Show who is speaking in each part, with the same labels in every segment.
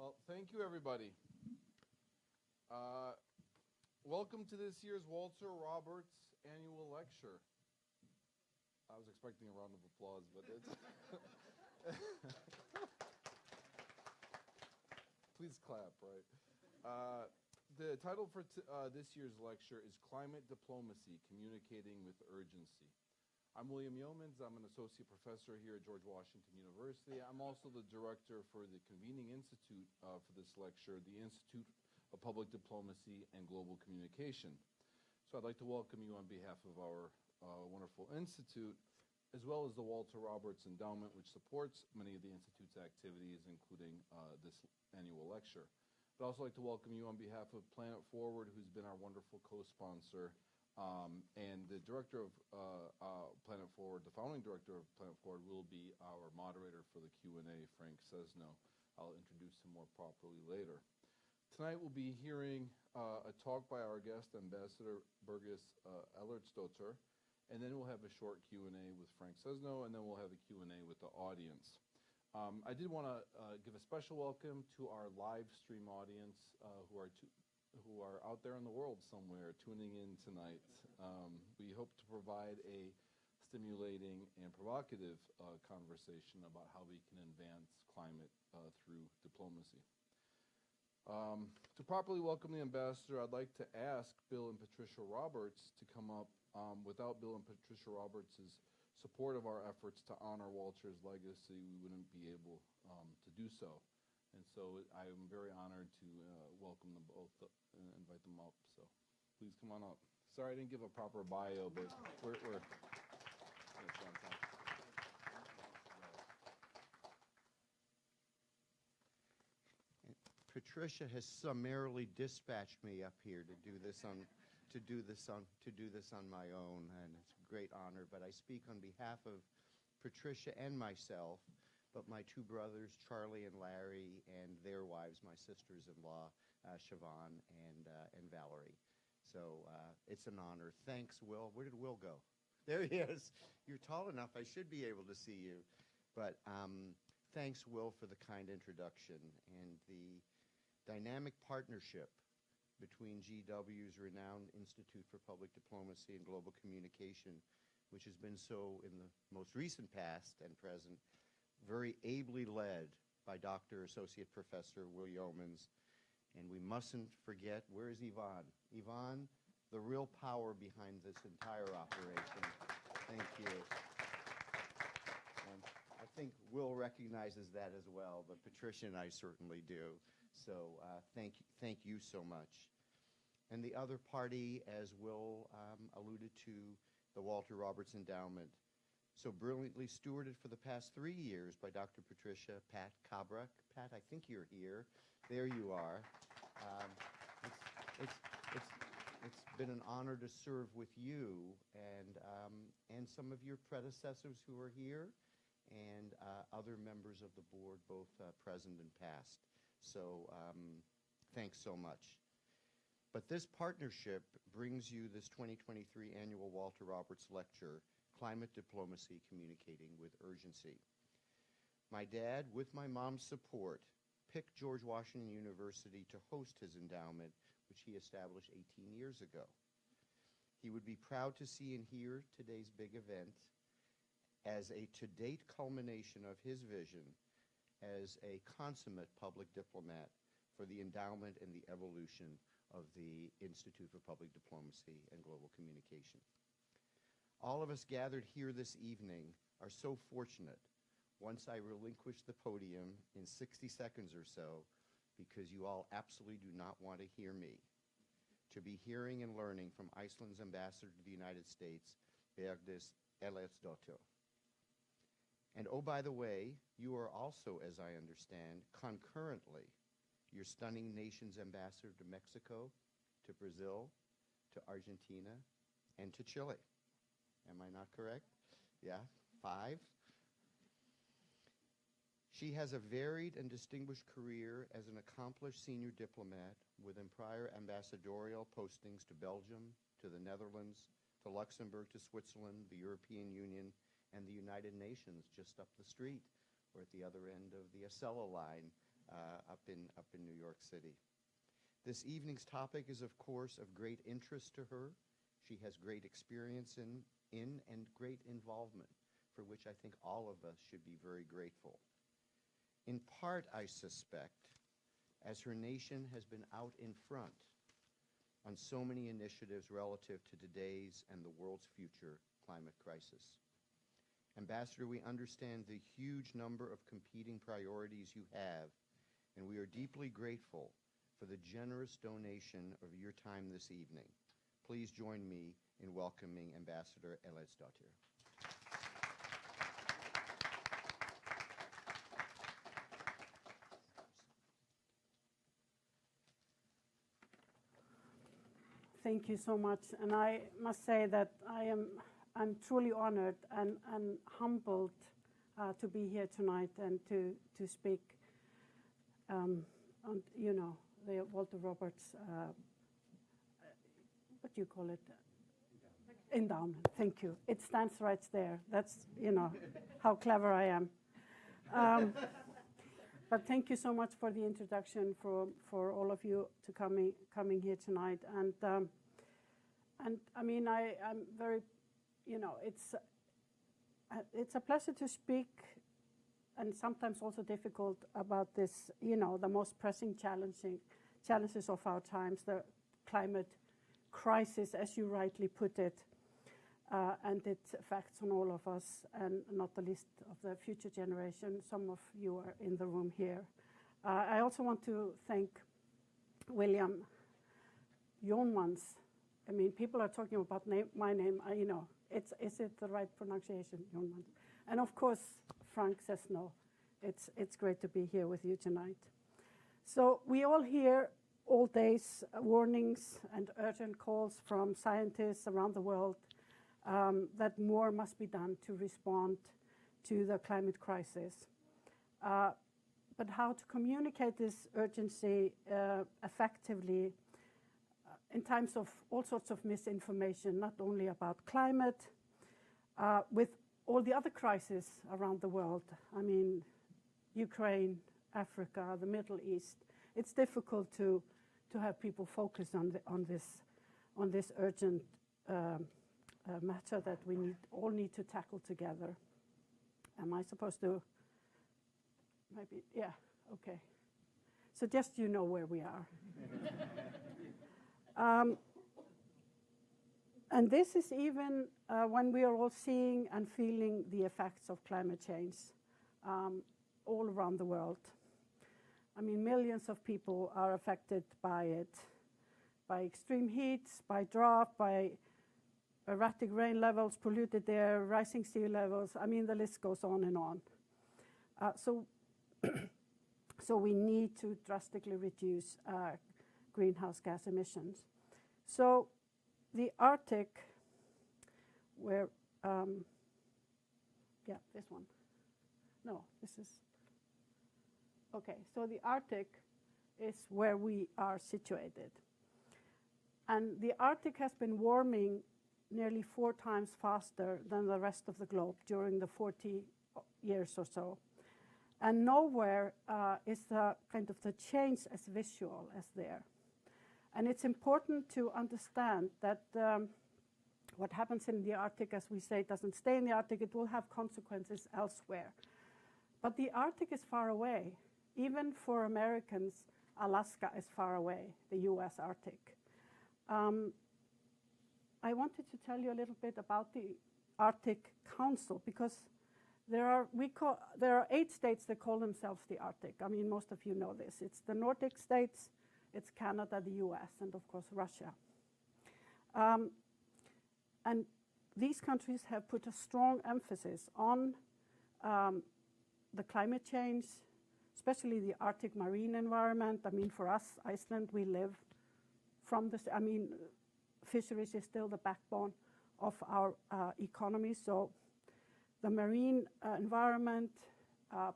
Speaker 1: Well, thank you, everybody. Welcome to this year's Walter Roberts Annual Lecture. I was expecting a round of applause, but it's... Please clap, right? The title for this year's lecture is Climate Diplomacy, Communicating with Urgency. I'm William Yeomans. I'm an associate professor here at George Washington University. I'm also the director for the convening institute for this lecture, the Institute of Public Diplomacy and Global Communication. So I'd like to welcome you on behalf of our wonderful institute, as well as the Walter Roberts Endowment, which supports many of the institute's activities, including this annual lecture. I'd also like to welcome you on behalf of Planet Forward, who's been our wonderful co-sponsor, and the director of Planet Forward, the founding director of Planet Forward, will be our moderator for the Q&A, Frank Cesno. I'll introduce him more properly later. Tonight we'll be hearing a talk by our guest, Ambassador Bergdís Ellertsdóttir, and then we'll have a short Q&A with Frank Cesno, and then we'll have a Q&A with the audience. I did want to give a special welcome to our live stream audience who are out there in the world somewhere tuning in tonight. We hope to provide a stimulating and provocative conversation about how we can advance climate through diplomacy. To properly welcome the ambassador, I'd like to ask Bill and Patricia Roberts to come up. Without Bill and Patricia Roberts' support of our efforts to honor Walter's legacy, we wouldn't be able to do so. And so I am very honored to welcome them both and invite them up. So please come on up. Sorry I didn't give a proper bio, but we're
Speaker 2: Patricia has summarily dispatched me up here to do this on my own, and it's a great honor. But I speak on behalf of Patricia and myself, but my two brothers, Charlie and Larry, and their wives, my sisters-in-law, Siobhan and Valerie. So it's an honor. Thanks, Will. Where did Will go? There he is. You're tall enough. I should be able to see you. But thanks, Will, for the kind introduction and the dynamic partnership between GW's renowned Institute for Public Diplomacy and Global Communication, which has been so in the most recent past and present, very ably led by Dr. Associate Professor Will Yeomans. And we mustn't forget, where is Yvonne? Yvonne, the real power behind this entire operation. Thank you. And I think Will recognizes that as well, but Patricia and I certainly do. So thank you so much. And the other party, as Will alluded to, the Walter Roberts Endowment, so brilliantly stewarded for the past 3 years by Dr. Patricia Pat Kabrak. Pat, I think you're here. There you are. It's been an honor to serve with you and some of your predecessors who are here, and other members of the board, both present and past. So thanks so much. But this partnership brings you this 2023 annual Walter Roberts Lecture, Climate Diplomacy, Communicating with Urgency. My dad, with my mom's support, picked George Washington University to host his endowment, which he established 18 years ago. He would be proud to see and hear today's big event as a to-date culmination of his vision as a consummate public diplomat for the endowment and the evolution of the Institute for Public Diplomacy and Global Communication. All of us gathered here this evening are so fortunate, once I relinquish the podium in 60 seconds or so, because you all absolutely do not want to hear me, to be hearing and learning from Iceland's ambassador to the United States, Bergdís Ellertsdóttir. And oh, by the way, you are also, as I understand, concurrently, your stunning nation's ambassador to Mexico, to Brazil, to Argentina, and to Chile. Am I not correct? Yeah, 5. She has a varied and distinguished career as an accomplished senior diplomat with prior ambassadorial postings to Belgium, to the Netherlands, to Luxembourg, to Switzerland, the European Union, and the United Nations just up the street, or at the other end of the Acela line up in New York City. This evening's topic is, of course, of great interest to her. She has great experience in and great involvement, for which I think all of us should be very grateful. In part, I suspect, as her nation has been out in front on so many initiatives relative to today's and the world's future climate crisis. Ambassador, we understand the huge number of competing priorities you have, and we are deeply grateful for the generous donation of your time this evening. Please join me in welcoming Ambassador Ellertsdóttir.
Speaker 3: Thank you so much, and I must say that I'm truly honored and humbled to be here tonight and to speak on, you know, the Walter Roberts, what do you call it? Endowment. Thank you. It stands right there. That's, you know, how clever I am. But thank you so much for the introduction, for all of you to coming here tonight. And I mean, I'm very, you know, it's a pleasure to speak, and sometimes also difficult, about this, you know, the most pressing challenges of our times, the climate crisis, as you rightly put it, and its effects on all of us, and not the least of the future generation. Some of you are in the room here. I also want to thank William Jonmans. I mean, people are talking about my name. You know, is it the right pronunciation, Jonmans? And of course, Frank says no. It's great to be here with you tonight. So we all hear all days warnings and urgent calls from scientists around the world that more must be done to respond to the climate crisis. But how to communicate this urgency effectively in times of all sorts of misinformation, not only about climate, with all the other crises around the world. I mean, Ukraine, Africa, the Middle East. It's difficult to have people focus on this urgent matter that we all need to tackle together. Am I supposed to? Maybe, yeah, okay. So just you know where we are. And this is even when we are all seeing and feeling the effects of climate change all around the world. I mean, millions of people are affected by it, by extreme heats, by drought, by erratic rain levels, polluted air, rising sea levels. I mean, the list goes on and on. So we need to drastically reduce greenhouse gas emissions. So the Arctic, where, yeah, this one. No, this is, okay. So the Arctic is where we are situated. And the Arctic has been warming nearly 4 times faster than the rest of the globe during the 40 years or so. And nowhere is the kind of the change as visual as there. And it's important to understand that what happens in the Arctic, as we say, doesn't stay in the Arctic. It will have consequences elsewhere. But the Arctic is far away. Even for Americans, Alaska is far away, the US Arctic. I wanted to tell you a little bit about the Arctic Council, because there are 8 states that call themselves the Arctic. I mean, most of you know this. It's the Nordic states, it's Canada, the US, and of course Russia. And these countries have put a strong emphasis on the climate change, especially the Arctic marine environment. I mean, for us, Iceland, we live from this, I mean, fisheries is still the backbone of our economy. So the marine environment,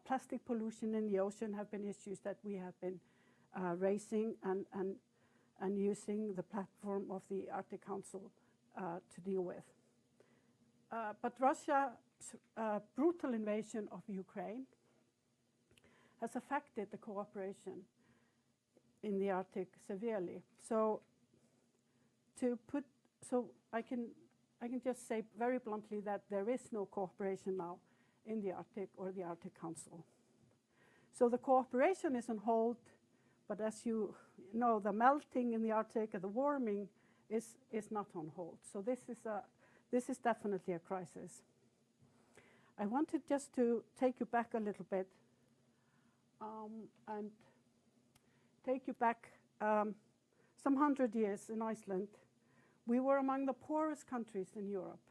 Speaker 3: plastic pollution in the ocean have been issues that we have been raising and using the platform of the Arctic Council to deal with. But Russia's brutal invasion of Ukraine has affected the cooperation in the Arctic severely. So I can just say very bluntly that there is no cooperation now in the Arctic or the Arctic Council. So the cooperation is on hold, but as you know, the melting in the Arctic and the warming is not on hold. So this is definitely a crisis. I wanted just to take you back a little bit and take you back some 100 years in Iceland. We were among the poorest countries in Europe,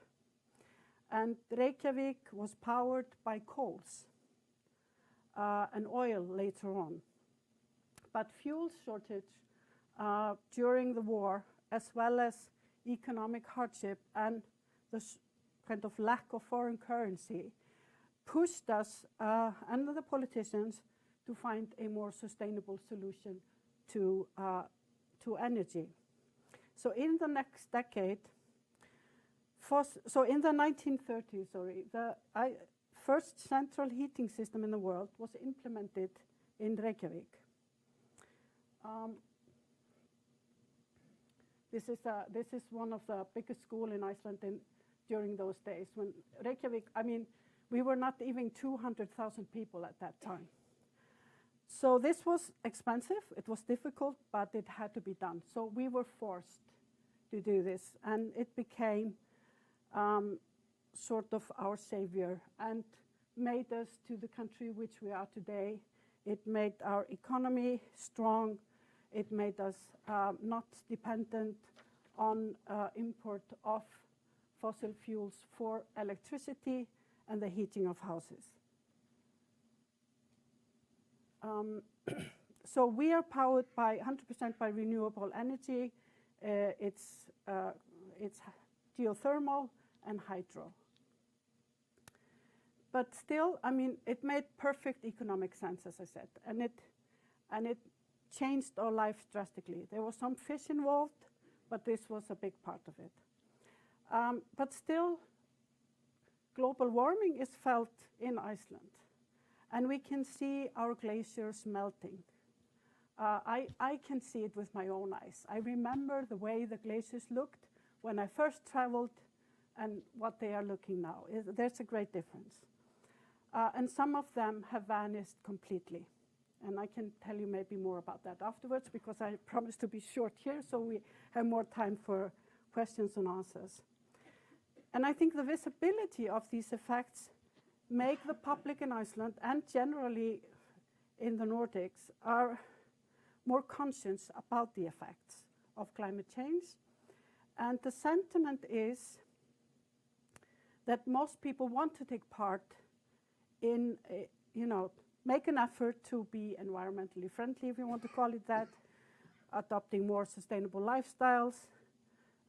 Speaker 3: and Reykjavik was powered by coals and oil later on. But fuel shortage during the war, as well as economic hardship and the kind of lack of foreign currency, pushed us and the politicians to find a more sustainable solution to energy. So in the next decade, so in the 1930s, the first central heating system in the world was implemented in Reykjavik. This is one of the biggest schools in Iceland during those days. When Reykjavik, I mean, we were not even 200,000 people at that time. So this was expensive, it was difficult, but it had to be done. So we were forced to do this, and it became sort of our savior and made us to the country which we are today. It made our economy strong. It made us not dependent on import of fossil fuels for electricity and the heating of houses. So we are powered by 100% by renewable energy. It's geothermal and hydro. But still, I mean, it made perfect economic sense, as I said, and it changed our life drastically. There was some fish involved, but this was a big part of it. But still, global warming is felt in Iceland, and we can see our glaciers melting. I can see it with my own eyes. I remember the way the glaciers looked when I first traveled and what they are looking now. There's a great difference. And some of them have vanished completely. And I can tell you maybe more about that afterwards, because I promised to be short here, so we have more time for questions and answers. And I think the visibility of these effects make the public in Iceland and generally in the Nordics are more conscious about the effects of climate change. And the sentiment is that most people want to take part in, make an effort to be environmentally friendly, if you want to call it that, adopting more sustainable lifestyles,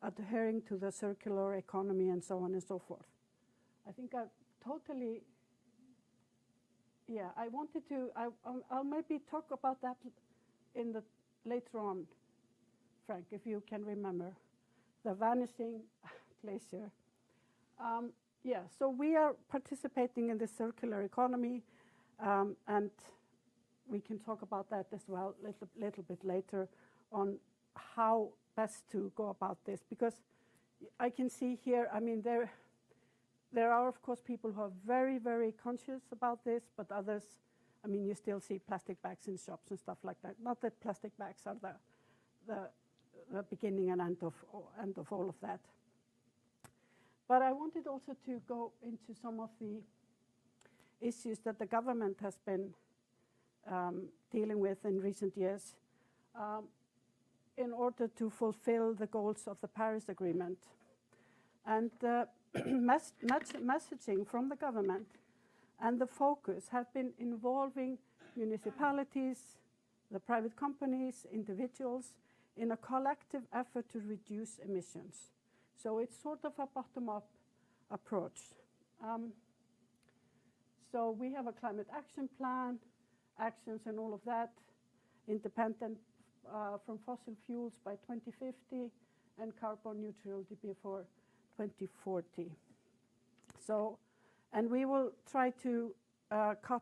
Speaker 3: adhering to the circular economy, and so on and so forth. I think I've totally, I wanted to, I'll maybe talk about that later on, Frank, if you can remember, the vanishing glacier. So we are participating in the circular economy, and we can talk about that as well a little bit later on how best to go about this, because I can see here, I mean, there are, of course, people who are very, very conscious about this, but others, I mean, you still see plastic bags in shops and stuff like that. Not that plastic bags are the beginning and end of all of that. But I wanted also to go into some of the issues that the government has been dealing with in recent years in order to fulfill the goals of the Paris Agreement. And the messaging from the government and the focus have been involving municipalities, the private companies, individuals, in a collective effort to reduce emissions. So it's sort of a bottom-up approach. So we have a climate action plan, actions and all of that, independent from fossil fuels by 2050, and carbon neutrality before 2040. So, and we will try to cut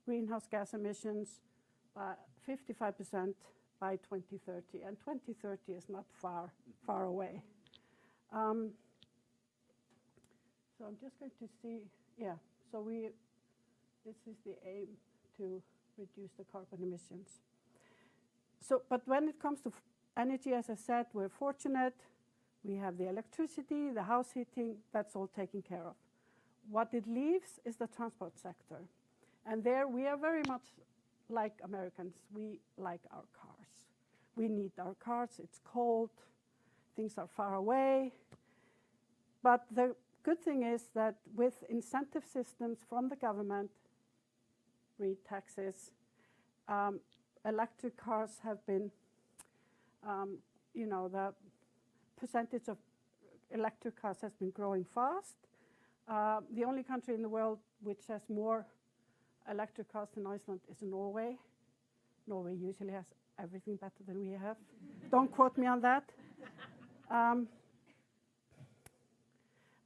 Speaker 3: greenhouse gas emissions by 55% by 2030, and 2030 is not far away. So I'm just going to see, so this is the aim to reduce the carbon emissions. So, but when it comes to energy, as I said, we're fortunate. We have the electricity, the house heating, that's all taken care of. What it leaves is the transport sector. And there we are very much like Americans. We like our cars. We need our cars. It's cold. Things are far away. But the good thing is that with incentive systems from the government, read taxes, electric cars have been, the percentage of electric cars has been growing fast. The only country in the world which has more electric cars than Iceland is Norway. Norway usually has everything better than we have. Don't quote me on that.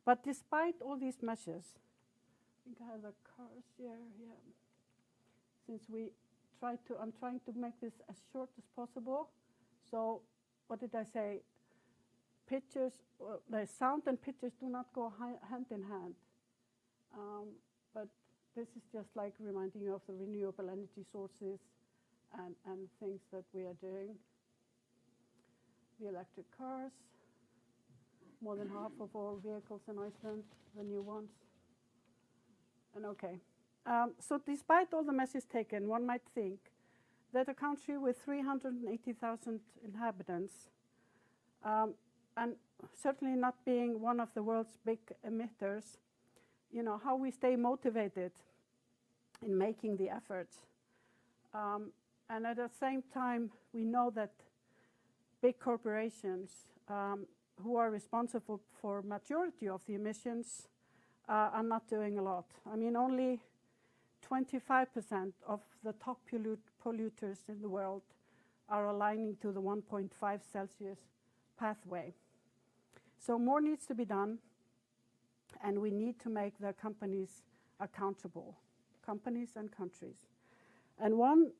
Speaker 3: But despite all these measures, I think I have the cars here, Since I'm trying to make this as short as possible. So, what did I say? Pictures, the sound and pictures do not go hand in hand. But this is just like reminding you of the renewable energy sources and things that we are doing. The electric cars, more than half of all vehicles in Iceland, the new ones. And okay. So despite all the measures taken, one might think that a country with 380,000 inhabitants, and certainly not being one of the world's big emitters, how we stay motivated in making the effort. And at the same time, we know that big corporations who are responsible for majority of the emissions are not doing a lot. I mean, only 25% of the top polluters in the world are aligning to the 1.5 Celsius pathway. So more needs to be done, and we need to make the companies accountable, companies and countries. And one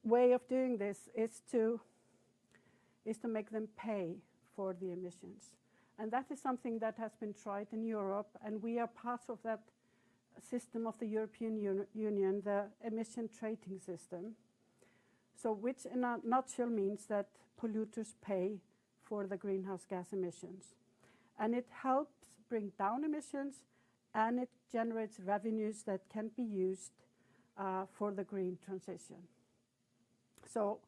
Speaker 3: way of doing this is to make them pay for the emissions. And that is something that has been tried in Europe, and we are part of that system of the European Union, the emission trading system. So which in a nutshell means that polluters pay for the greenhouse gas emissions. And it helps bring down emissions, and it generates revenues that can be used for the green transition. So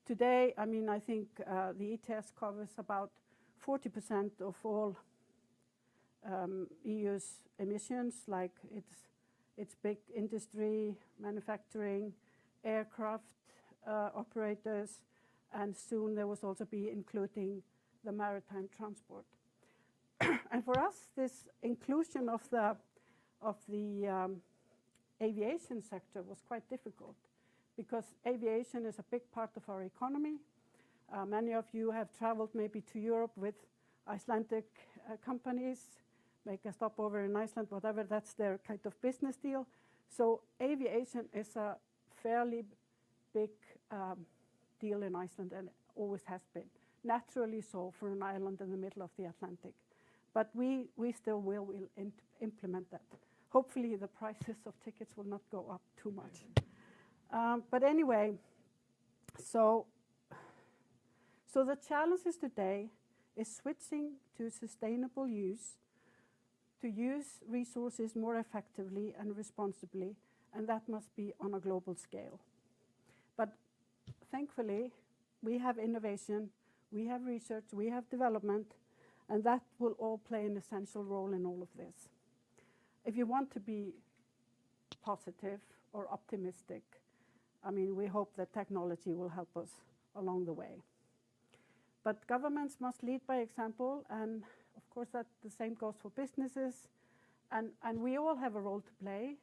Speaker 3: today, I mean, I think the ETS covers about 40% of all EU's emissions, like it's big industry, manufacturing, aircraft operators, and soon there will also be including the maritime transport. And for us, this inclusion of the aviation sector was quite difficult, because aviation is a big part of our economy. Many of you have traveled maybe to Europe with Icelandic companies, make a stopover in Iceland, whatever, that's their kind of business deal. So aviation is a fairly big deal in Iceland, and always has been. Naturally so for an island in the middle of the Atlantic. But we still will implement that. Hopefully the prices of tickets will not go up too much. But anyway, so the challenges today is switching to sustainable use, to use resources more effectively and responsibly, and that must be on a global scale. But thankfully, we have innovation, we have research, we have development, and that will all play an essential role in all of this. If you want to be positive or optimistic, I mean, we hope that technology will help us along the way. But governments must lead by example, and of course that the same goes for businesses, and we all have a role to play,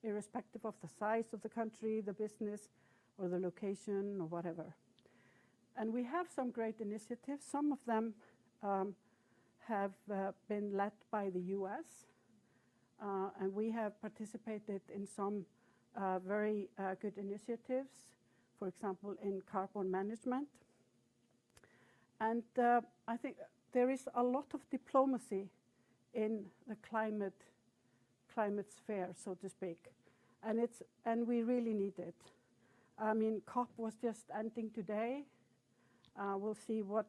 Speaker 3: irrespective of the size of the country, the business, or the location, or whatever. And we have some great initiatives. Some of them have been led by the US, and we have participated in some very good initiatives, for example, in carbon management. And I think there is a lot of diplomacy in the climate sphere, so to speak, and we really need it. I mean, COP was just ending today. We'll see what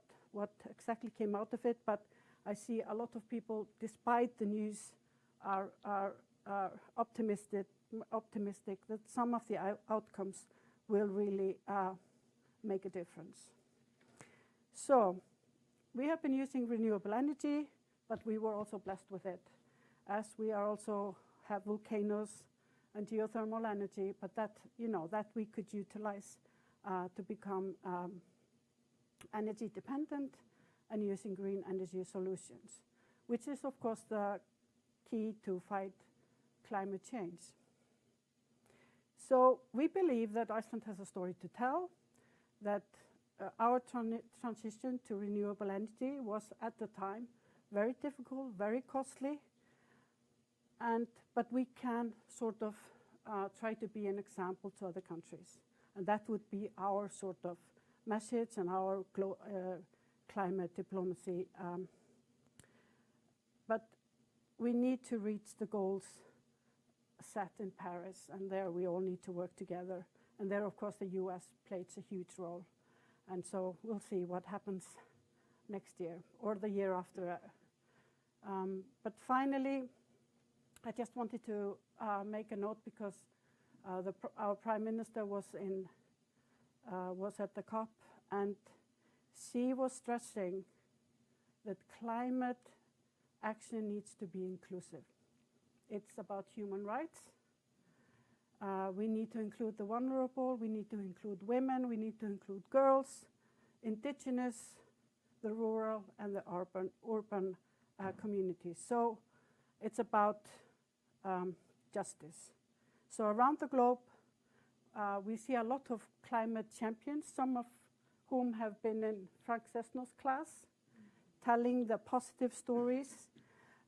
Speaker 3: exactly came out of it, but I see a lot of people, despite the news, are optimistic that some of the outcomes will really make a difference. So we have been using renewable energy, but we were also blessed with it, as we are also have volcanoes and geothermal energy, but that we could utilize to become energy dependent and using green energy solutions, which is of course the key to fight climate change. So we believe that Iceland has a story to tell, that our transition to renewable energy was at the time very difficult, very costly, but we can sort of try to be an example to other countries. And that would be our sort of message and our climate diplomacy. But we need to reach the goals set in Paris, and there we all need to work together. And there, of course, the US plays a huge role. And so we'll see what happens next year or the year after. But finally, I just wanted to make a note, because our Prime Minister was at the COP, and she was stressing that climate action needs to be inclusive. It's about human rights. We need to include the vulnerable, we need to include women, we need to include girls, indigenous, the rural, and the urban communities. So it's about justice. So around the globe, we see a lot of climate champions, some of whom have been in Frank Sesno's class, telling the positive stories.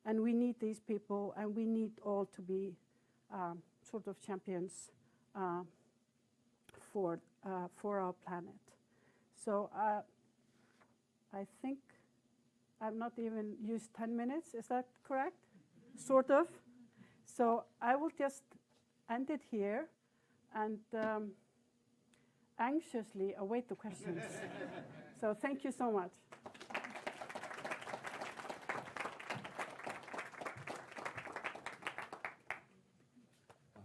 Speaker 3: And we need these people, and we need all to be sort of champions for our planet. So I think I've not even used 10 minutes. Is that correct? Sort of. So I will just end it here and anxiously await the questions. So thank you so much.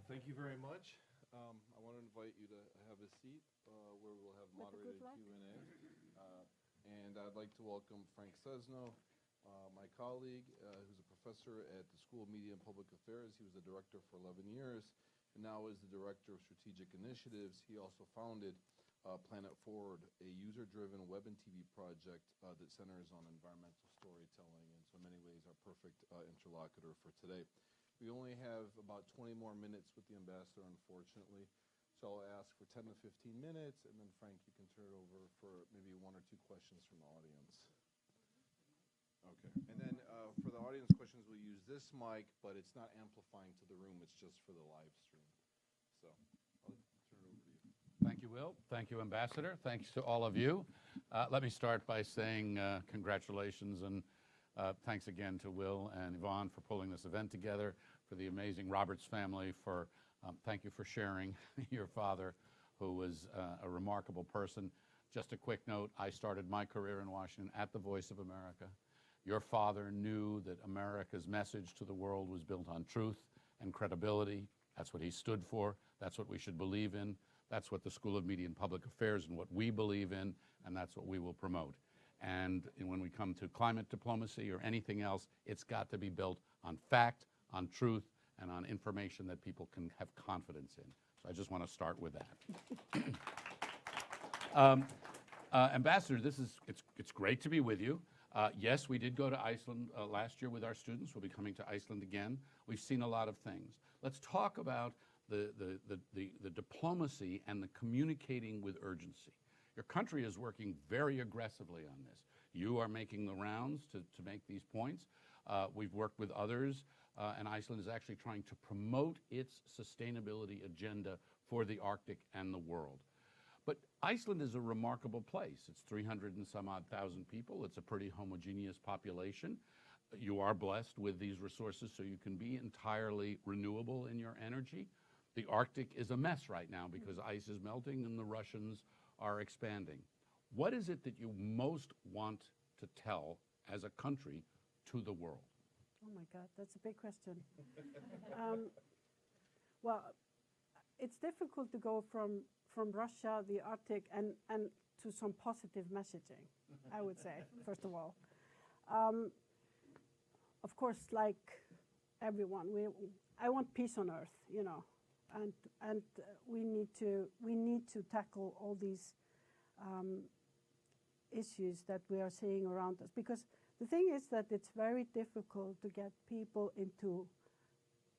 Speaker 1: Thank you very much. I want to invite you to have a seat where we'll have moderated Q&A. And I'd like to welcome Frank Sesno, my colleague, who's a professor at the School of Media and Public Affairs. He was the director for 11 years, and now is the director of strategic initiatives. He also founded Planet Forward, a user-driven web and TV project that centers on environmental storytelling, and so in many ways our perfect interlocutor for today. We only have about 20 more minutes with the ambassador, unfortunately. So I'll ask for 10 to 15 minutes, and then Frank, you can turn it over for maybe one or two questions from the audience. Okay. And then for the audience questions, we'll use this mic, but it's not amplifying to the room. It's just for the live stream. So I'll turn it over to you.
Speaker 4: Thank you, Will. Thank you, Ambassador. Thanks to all of you. Let me start by saying congratulations and thanks again to Will and Yvonne for pulling this event together, for the amazing Roberts family, for thank you for sharing your father, who was a remarkable person. Just a quick note, I started my career in Washington at the Voice of America. Your father knew that America's message to the world was built on truth and credibility. That's what he stood for. That's what we should believe in. That's what the School of Media and Public Affairs and what we believe in, and that's what we will promote. And when we come to climate diplomacy or anything else, it's got to be built on fact, on truth, and on information that people can have confidence in. So I just want to start with that. Ambassador, it's great to be with you. Yes, we did go to Iceland last year with our students. We'll be coming to Iceland again. We've seen a lot of things. Let's talk about the diplomacy and the communicating with urgency. Your country is working very aggressively on this. You are making the rounds to make these points. We've worked with others. and Iceland is actually trying to promote its sustainability agenda for the Arctic and the world. But Iceland is a remarkable place. It's 300 and some odd thousand people. It's a pretty homogeneous population. You are blessed with these resources, so you can be entirely renewable in your energy. The Arctic is a mess right now because ice is melting and the Russians are expanding. What is it that you most want to tell as a country to the world?
Speaker 3: Oh my God, that's a big question. Well, it's difficult to go from Russia, the Arctic, and to some positive messaging, I would say, first of all. Of course, like everyone, I want peace on earth, you know, and we need to tackle all these issues that we are seeing around us, because the thing is that it's very difficult to get people into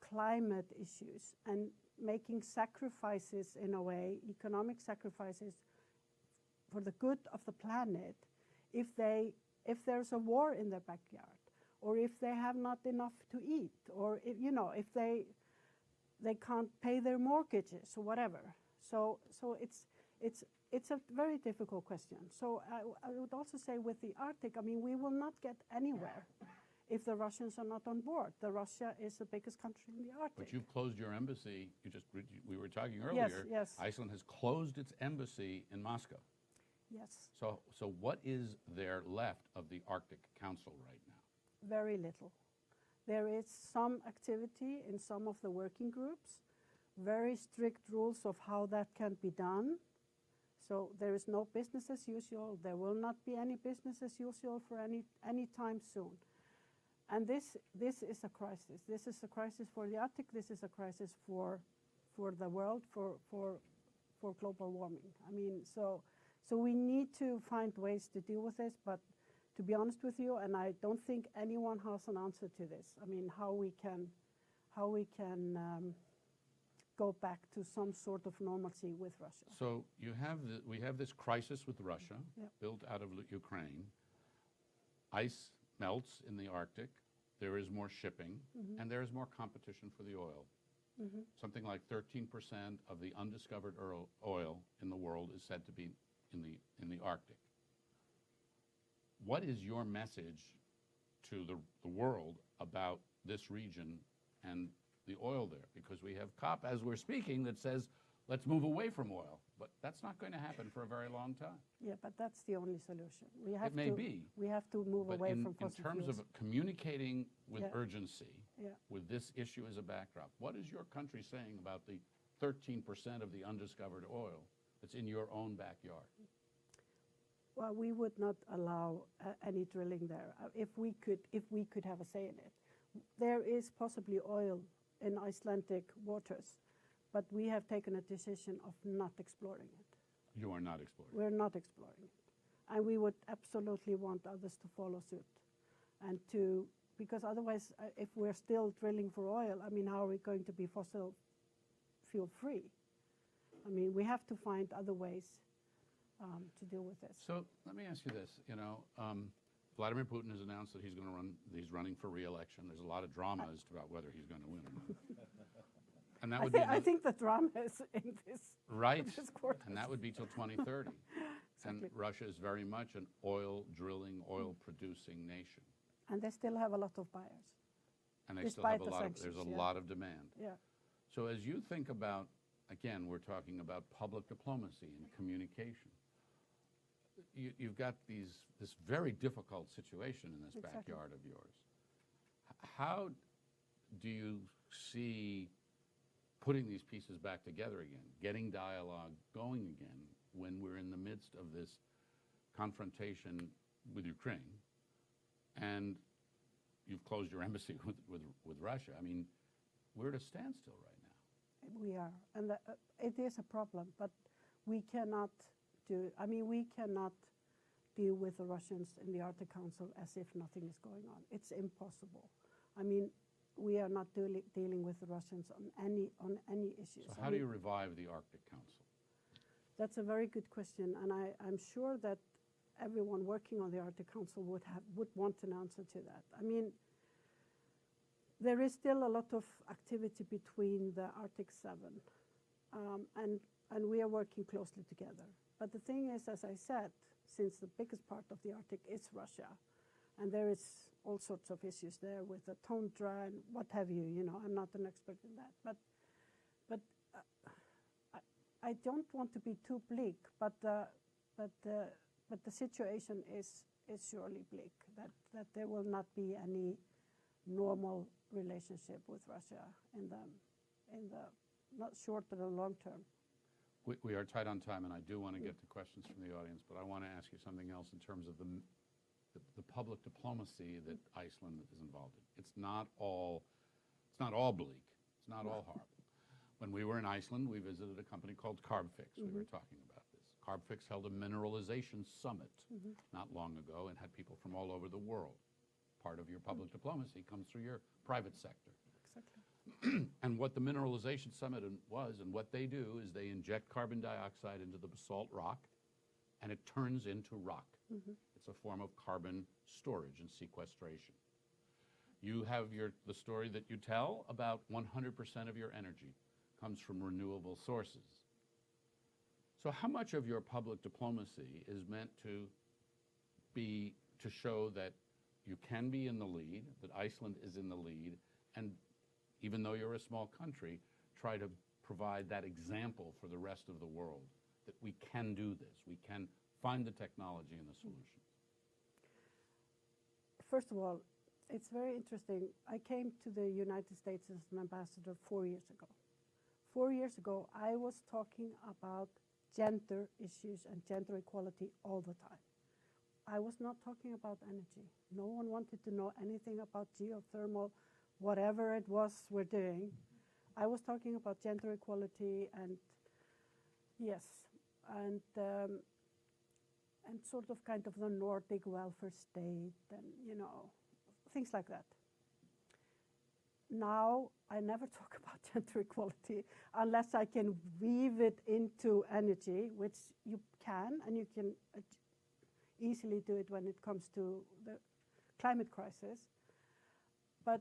Speaker 3: climate issues and making sacrifices, in a way, economic sacrifices for the good of the planet, if there's a war in their backyard, or if they have not enough to eat, or if they can't pay their mortgages or whatever. So it's a very difficult question. So I would also say with the Arctic, I mean, we will not get anywhere if the Russians are not on board. Russia is the biggest country in the Arctic.
Speaker 4: But you've closed your embassy. We were talking earlier.
Speaker 3: Yes.
Speaker 4: Iceland has closed its embassy in Moscow.
Speaker 3: Yes.
Speaker 4: So what is there left of the Arctic Council right now?
Speaker 3: Very little. There is some activity in some of the working groups, very strict rules of how that can be done. So there is no business as usual. There will not be any business as usual for any time soon. And this is a crisis. This is a crisis for the Arctic. This is a crisis for the world, for global warming. I mean, so we need to find ways to deal with this. But to be honest with you, and I don't think anyone has an answer to this. I mean, how we can go back to some sort of normalcy with Russia.
Speaker 4: So we have this crisis with Russia,
Speaker 3: Yep.
Speaker 4: built out of Ukraine. Ice melts in the Arctic. There is more shipping, and there is more competition for the oil. Something like 13% of the undiscovered oil in the world is said to be in the Arctic. What is your message to the world about this region and the oil there? Because we have COP, as we're speaking, that says, let's move away from oil. But that's not going to happen for a very long time.
Speaker 3: Yeah, but that's the only solution.
Speaker 4: It may be.
Speaker 3: We have to move away from fossil
Speaker 4: in terms
Speaker 3: fuels.
Speaker 4: of communicating with urgency,
Speaker 3: Yeah.
Speaker 4: with this issue as a backdrop, what is your country saying about the 13% of the undiscovered oil that's in your own backyard?
Speaker 3: Well, we would not allow any drilling there if we could have a say in it. There is possibly oil in Icelandic waters, but we have taken a decision of not exploring it.
Speaker 4: You are not exploring.
Speaker 3: We're not exploring it, and we would absolutely want others to follow suit, because otherwise, if we're still drilling for oil, I mean, how are we going to be fossil fuel free? I mean, we have to find other ways to deal with this.
Speaker 4: So let me ask you this. Vladimir Putin has announced that he's running for re-election. There's a lot of drama as to about whether he's going to win or not. And that would
Speaker 3: I think the drama is in this.
Speaker 4: Right,
Speaker 3: this quarter.
Speaker 4: and that would be till 2030. And
Speaker 3: Exactly.
Speaker 4: Russia is very much an oil drilling, oil producing nation.
Speaker 3: And they still have a lot of buyers.
Speaker 4: And they still have
Speaker 3: Despite the
Speaker 4: there's a
Speaker 3: sanctions,
Speaker 4: lot of demand.
Speaker 3: Yeah.
Speaker 4: So as you think about, again, we're talking about public diplomacy and communication. You've got this very difficult situation in this
Speaker 3: Exactly.
Speaker 4: backyard of yours. How do you see putting these pieces back together again, getting dialogue going again when we're in the midst of this confrontation with Ukraine, and you've closed your embassy with Russia? I mean, we're at a standstill right now.
Speaker 3: We are, and it is a problem, but we cannot deal with the Russians in the Arctic Council as if nothing is going on. It's impossible. I mean, we are not dealing with the Russians on any issues.
Speaker 4: So how do you revive the Arctic Council?
Speaker 3: That's a very good question, and I'm sure that everyone working on the Arctic Council would want an answer to that. I mean, there is still a lot of activity between the Arctic 7, and we are working closely together. But the thing is, as I said, since the biggest part of the Arctic is Russia, and there is all sorts of issues there with the tundra and what have you. You know, I'm not an expert in that, but I don't want to be too bleak. But the situation is surely bleak. That there will not be any normal relationship with Russia in the not short but the long term.
Speaker 4: We are tight on time, and I do want to get to questions from the audience, but I want to ask you something else in terms of the public diplomacy that Iceland is involved in. It's not all bleak. It's not all horrible. When we were in Iceland, we visited a company called Carbfix. We were talking about this. Carbfix held a mineralization summit not long ago and had people from all over the world. Part of your public diplomacy comes through your private sector.
Speaker 3: Exactly.
Speaker 4: And what the mineralization summit was, and what they do, is they inject carbon dioxide into the basalt rock, and it turns into rock. It's a form of carbon storage and sequestration. You have the story that you tell about 100% of your energy comes from renewable sources. So how much of your public diplomacy is meant to show that you can be in the lead, that Iceland is in the lead, and even though you're a small country, try to provide that example for the rest of the world, that we can do this, we can find the technology and the solution?
Speaker 3: First of all, it's very interesting. I came to the United States as an ambassador 4 years ago. 4 years ago, I was talking about gender issues and gender equality all the time. I was not talking about energy. No one wanted to know anything about geothermal, whatever it was we're doing. I was talking about gender equality and, yes, and sort of kind of the Nordic welfare state and, you know, things like that. Now, I never talk about gender equality unless I can weave it into energy, which you can, and you can easily do it when it comes to the climate crisis. But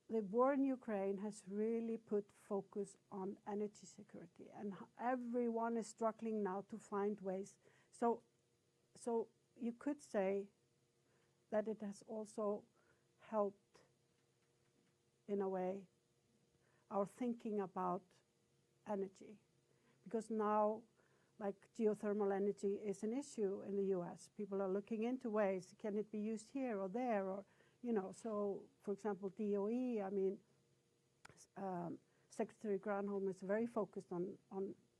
Speaker 3: the war in Ukraine has really put focus on energy security, and everyone is struggling now to find ways. So you could say that it has also helped, in a way, our thinking about energy, because now, like, geothermal energy is an issue in the US. People are looking into ways, can it be used here or there, or, you know, so, for example, DOE, I mean, Secretary Granholm is very focused on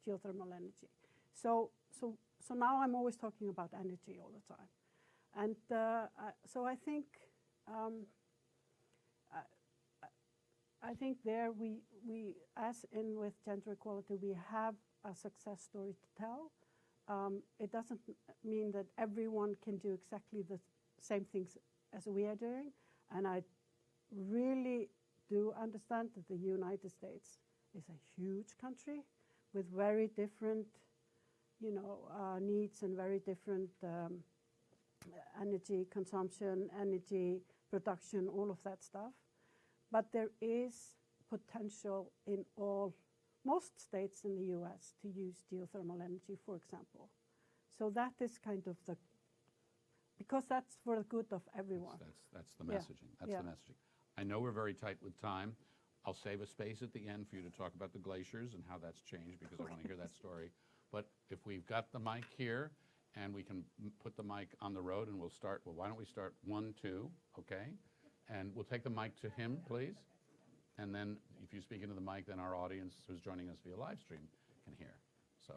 Speaker 3: geothermal energy. So now I'm always talking about energy all the time. And so I think there we, as in with gender equality, we have a success story to tell. It doesn't mean that everyone can do exactly the same things as we are doing. And I really do understand that the United States is a huge country with very different, you know, needs and very different energy consumption, energy production, all of that stuff. But there is potential in most states in the US to use geothermal energy, for example. So that is kind of because that's for the good of everyone.
Speaker 4: That's the messaging. That's the messaging. I know we're very tight with time. I'll save a space at the end for you to talk about the glaciers and how that's changed, because I want to hear that story. But if we've got the mic here and we can put the mic on the road, and we'll start, well, why don't we start 1, 2, okay? And we'll take the mic to him, please. And then if you speak into the mic, then our audience who's joining us via live stream can hear. So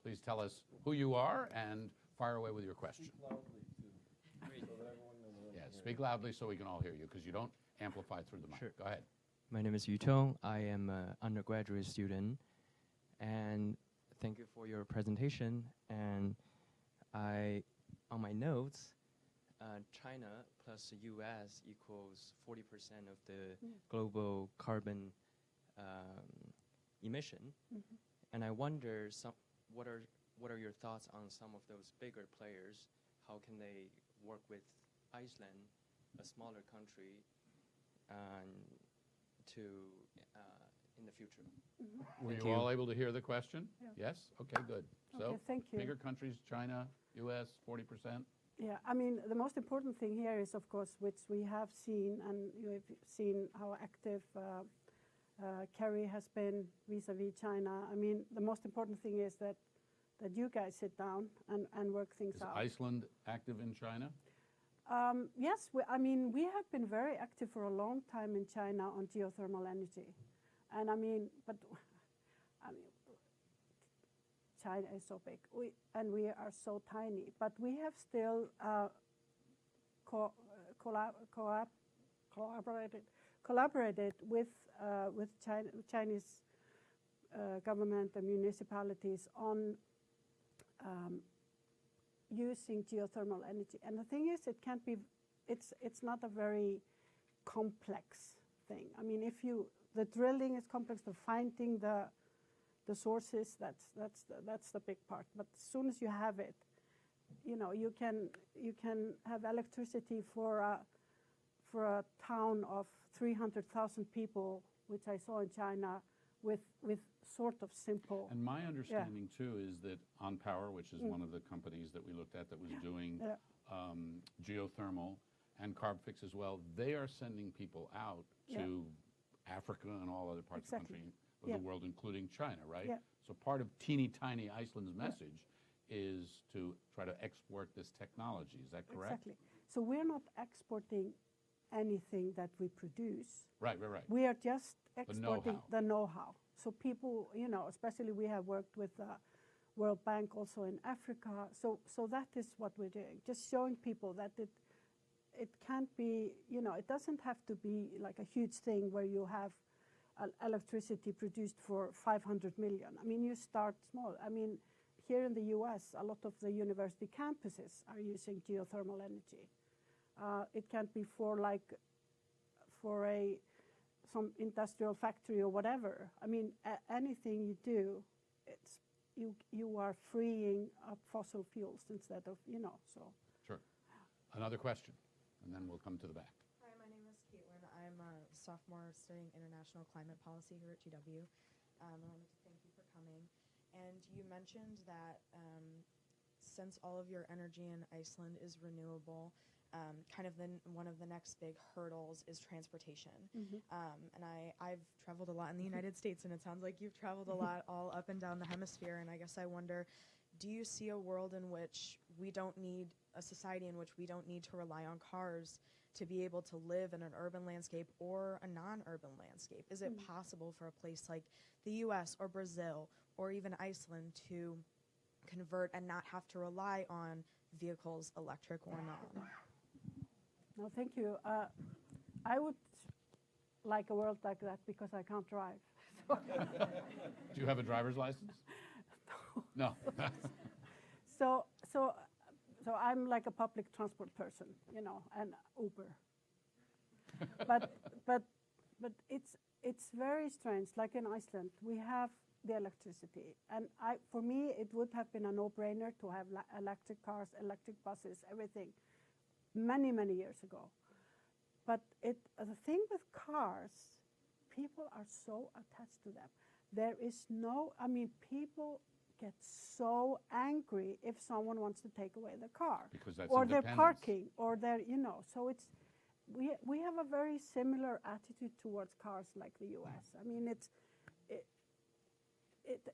Speaker 4: please tell us who you are and fire away with your question.
Speaker 1: Speak loudly, too. So that everyone knows.
Speaker 4: Yeah, speak loudly so we can all hear you, because you don't amplify through the mic.
Speaker 5: Sure.
Speaker 4: Go ahead.
Speaker 5: My name is Yutong. I am an undergraduate student, and thank you for your presentation. And on my notes, China plus the U.S. equals 40% of the global carbon emission. And I wonder, what are your thoughts on some of those bigger players? How can they work with Iceland, a smaller country, and to in the future.
Speaker 4: Were
Speaker 5: Thank
Speaker 4: you
Speaker 5: you.
Speaker 4: all able to hear the question?
Speaker 3: Yeah.
Speaker 4: Yes? Okay, good. So,
Speaker 3: Okay, thank you.
Speaker 4: bigger countries, China, US, 40%.
Speaker 3: Yeah, I mean, the most important thing here is, of course, which we have seen, and you have seen how active Kerry has been vis-à-vis China. I mean, the most important thing is that you guys sit down and work things
Speaker 4: Is
Speaker 3: out.
Speaker 4: Iceland active in China?
Speaker 3: Yes, I mean, we have been very active for a long time in China on geothermal energy. And I mean, China is so big, and we are so tiny. But we have still collaborated with Chinese government and municipalities on using geothermal energy. And the thing is, it's not a very complex thing. I mean, the drilling is complex, the finding the sources, that's the big part. But as soon as you have it, you can have electricity for a town of 300,000 people, which I saw in China, with sort of simple.
Speaker 4: And my understanding too is that On Power, which is one of the companies that we looked at that was doing geothermal and Carbfix as well, they are sending people out to Africa and all other parts of the world, including China, right?
Speaker 3: Yeah.
Speaker 4: So part of teeny tiny Iceland's message is to try to export this technology. Is that correct?
Speaker 3: Exactly. So we're not exporting anything that we produce.
Speaker 4: Right.
Speaker 3: We are just exporting
Speaker 4: know-how.
Speaker 3: the know-how. So people, especially we have worked with the World Bank also in Africa. So that is what we're doing. Just showing people that it can't be, it doesn't have to be like a huge thing where you have electricity produced for 500 million. I mean, you start small. I mean, here in the US, a lot of the university campuses are using geothermal energy. It can't be for some industrial factory or whatever. I mean, anything you do, you are freeing up fossil fuels instead of, so.
Speaker 4: Sure. Another question, and then we'll come to the back.
Speaker 6: Hi, my name is Caitlin. I'm a sophomore studying international climate policy here at GW. I wanted to thank you for coming. And you mentioned that since all of your energy in Iceland is renewable, kind of one of the next big hurdles is transportation. And I've traveled a lot in the United States, and it sounds like you've traveled a lot all up and down the hemisphere. And I guess I wonder, do you see a world in which a society in which we don't need to rely on cars to be able to live in an urban landscape or a non-urban landscape? Is it possible for a place like the US or Brazil or even Iceland to convert and not have to rely on vehicles, electric or non?
Speaker 3: No, thank you. I would like a world like that because I can't drive.
Speaker 4: Do you have a driver's license? No.
Speaker 3: So I'm like a public transport person, and Uber. but it's very strange. Like in Iceland, we have the electricity, and for me it would have been a no-brainer to have electric cars, electric buses, everything, many years ago. But the thing with cars, people are so attached to them. There is people get so angry if someone wants to take away the car,
Speaker 4: Because that's
Speaker 3: or they're
Speaker 4: independence.
Speaker 3: parking, or they're, so it's, we have a very similar attitude towards cars like the US. I mean,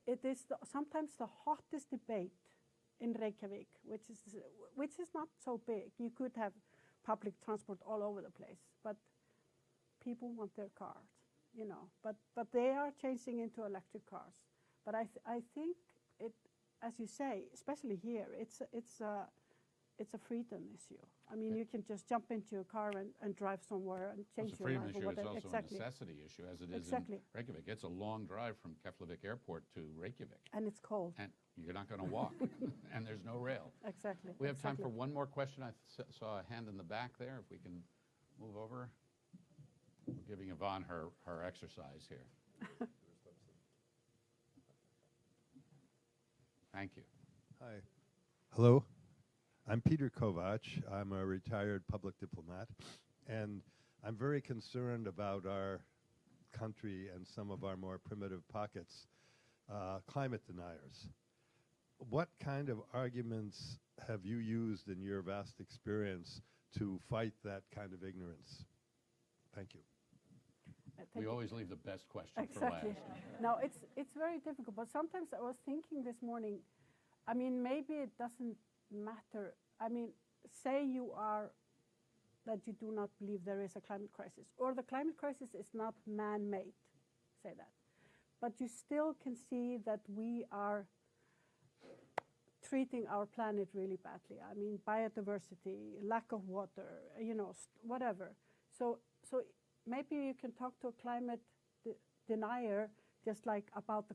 Speaker 3: it is sometimes the hottest debate in Reykjavik, which is not so big. You could have public transport all over the place, but people want their cars, but they are changing into electric cars. But I think it, as you say, especially here, it's a freedom issue. I mean, you can just jump into your car and drive somewhere and change
Speaker 4: It's a
Speaker 3: your
Speaker 4: freedom
Speaker 3: life or
Speaker 4: issue. It's
Speaker 3: whatever.
Speaker 4: also
Speaker 3: Exactly.
Speaker 4: a necessity issue, as it is
Speaker 3: Exactly.
Speaker 4: in Reykjavik. It's a long drive from Keflavik Airport to Reykjavik.
Speaker 3: And it's cold.
Speaker 4: And you're not going to walk, and there's no rail.
Speaker 3: Exactly.
Speaker 4: We have time for
Speaker 3: exactly.
Speaker 4: one more question. I saw a hand in the back there. If we can move over. We're giving Yvonne her exercise here. Thank you.
Speaker 7: Hi. Hello. I'm Peter Kovac. I'm a retired public diplomat, and I'm very concerned about our country and some of our more primitive pockets, climate deniers. What kind of arguments have you used in your vast experience to fight that kind of ignorance? Thank you.
Speaker 4: We always leave the best question
Speaker 3: Exactly.
Speaker 4: for last.
Speaker 3: No, it's very difficult. But sometimes I was thinking this morning, I mean, maybe it doesn't matter. I mean, say that you do not believe there is a climate crisis, or the climate crisis is not man-made, say that. But you still can see that we are treating our planet really badly. I mean, biodiversity, lack of water, whatever. So maybe you can talk to a climate denier just like about the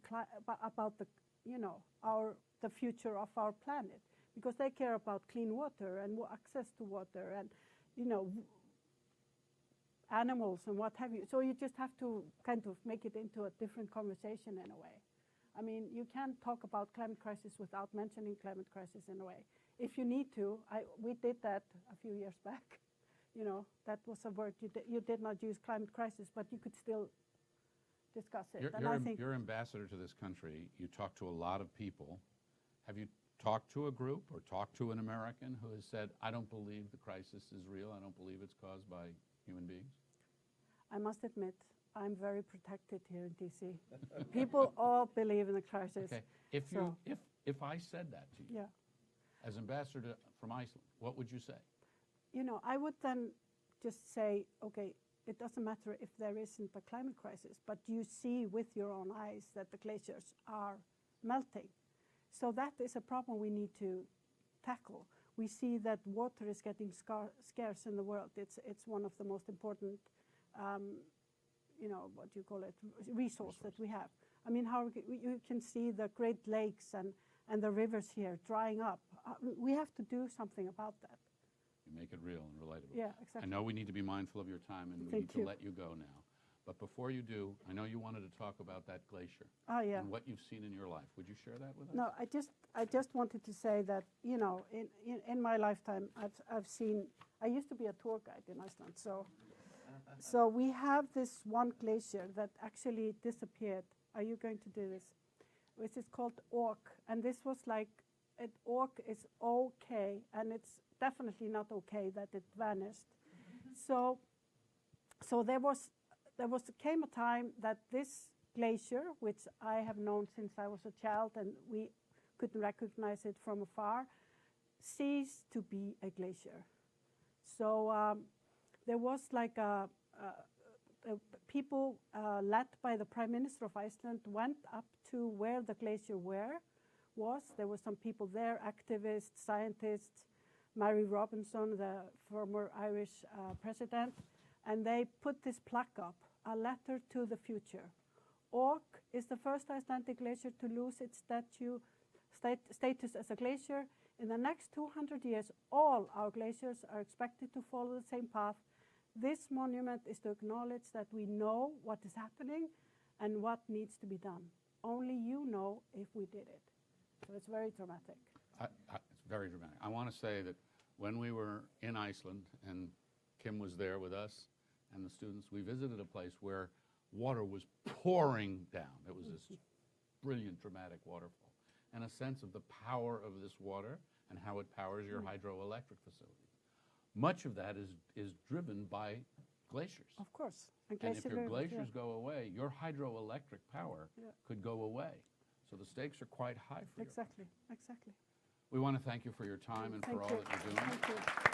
Speaker 3: future of our planet, because they care about clean water and access to water and animals and what have you. So you just have to kind of make it into a different conversation in a way. I mean, you can't talk about climate crisis without mentioning climate crisis in a way. If you need to, we did that a few years back. That was a word you did not use, climate crisis, but you could still discuss it.
Speaker 4: You're ambassador to this country. You talk to a lot of people. Have you talked to a group or talked to an American who has said, I don't believe the crisis is real, I don't believe it's caused by human beings?
Speaker 3: I must admit, I'm very protected here in D.C. People all believe in the crisis.
Speaker 4: Okay. If I said that to you, as ambassador from Iceland, what would you say?
Speaker 3: I would then just say, okay, it doesn't matter if there isn't a climate crisis, but you see with your own eyes that the glaciers are melting. So that is a problem we need to tackle. We see that water is getting scarce in the world. It's one of the most important, resource that we have. I mean, you can see the Great Lakes and the rivers here drying up. We have to do something about that.
Speaker 4: You make it real and relatable.
Speaker 3: Yeah, exactly.
Speaker 4: I know we need to be mindful of your time, and we need to let you go now. But before you do, I know you wanted to talk about that glacier and what you've seen in your life. Would you share that with us?
Speaker 3: No, I just wanted to say that, in my lifetime, I've seen, I used to be a tour guide in Iceland, so we have this one glacier that actually disappeared. Are you going to do this? Which is called Ork, and this was like, Ork is okay, and it's definitely not okay that it vanished. So came a time that this glacier, which I have known since I was a child and we couldn't recognize it from afar, ceased to be a glacier. So there was like people led by the Prime Minister of Iceland went up to where the glacier was. There were some people there, activists, scientists, Mary Robinson, the former Irish president, and they put this plaque up, a letter to the future. Ork is the first Icelandic glacier to lose its status as a glacier. In the next 200 years, all our glaciers are expected to follow the same path. This monument is to acknowledge that we know what is happening and what needs to be done. Only you know if we did it. So it's very dramatic.
Speaker 4: It's very dramatic. I want to say that when we were in Iceland, and Kim was there with us and the students, we visited a place where water was pouring down. It was this brilliant, dramatic waterfall, and a sense of the power of this water and how it powers your hydroelectric facilities. Much of that is driven by glaciers.
Speaker 3: Of course.
Speaker 4: And if your glaciers go away, your hydroelectric power could go away. So the stakes are quite high for you.
Speaker 3: Exactly.
Speaker 4: We want to thank you for your time and for all that you're doing.
Speaker 3: Thank you.